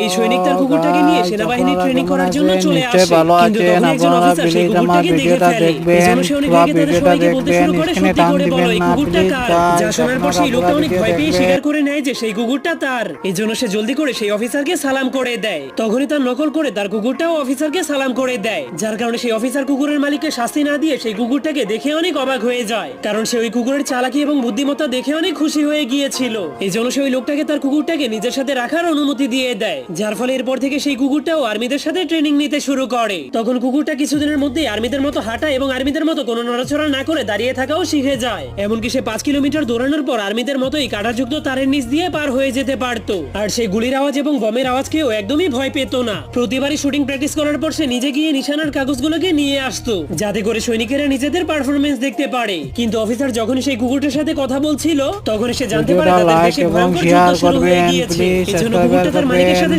এই সৈনিক তার কুকুরটাকে নিয়ে সেনাবাহিনীর ট্রেনিং করার জন্য চলে আসে, কিন্তু তখন একজন অফিসার সেই কুকুরটাকে দেখে ফেলে। এজন্য সে অনেক রেগে তাদের সবাইকে বলতে শুরু করে, সত্যি করে বলো এই কুকুরটা কার? যা শোনার পর সেই লোকটা অনেক ভয় পেয়ে স্বীকার করে নেয় যে সেই কুকুরটা তার। এজন্য সে জলদি করে সেই অফিসারকে সালাম করে দেয়। তখনই তার নকল করে তার কুকুরটাও অফিসারকে সালাম করে দেয়, যার কারণে সেই অফিসার কুকুরের মালিককে শাস্তি না দিয়ে সেই কুকুরটাকে দেখে অনেক অবাক হয়ে যায়, কারণ সে ওই কুকুরের চালাকি এবং বুদ্ধিমত্তা দেখে অনেক খুশি হয়ে গিয়েছিল। এই জন্য সে ওই লোকটাকে তার কুকুরটাকে নিজের সাথে রাখার অনুমতি দিয়ে দেয়, যার ফলে এরপর থেকে সেই কুকুরটাও আর্মিদের সাথে ট্রেনিং নিতে শুরু করে। তখন কুকুরটা কিছুদিনের মধ্যে আর্মিদের মতো হাঁটা এবং আর্মিদের মতো কোনো নড়াচড়া না করে দাঁড়িয়ে থাকাও শিখে যায়। এমনকি সে 5 কিলোমিটার দৌড়ানোর পর আর্মিদের মতোই কাঁটাযুক্ত তারের নিচ দিয়ে পার হয়ে যেতে পারতো। আর সে গুলির আওয়াজ এবং বমের আওয়াজকেও একদমই ভয় পেত না। প্রতিবারই শুটিং প্র্যাকটিস করার পর সে নিজে গিয়ে নিশানার কাগজগুলোকে নিয়ে আসতো, যাতে করে সৈনিকেরা নিজেদের পারফরমেন্স দেখতে পারে। কিন্তু অফিসার যখন সেই কুকুরটার সাথে কথা বলছিল, তখন সে জানতে পারে তাদের দেশে ভয়ঙ্কর যুদ্ধ শুরু হয়ে গিয়েছে। এজন্য কুকুরটা তার মালিকের সাথে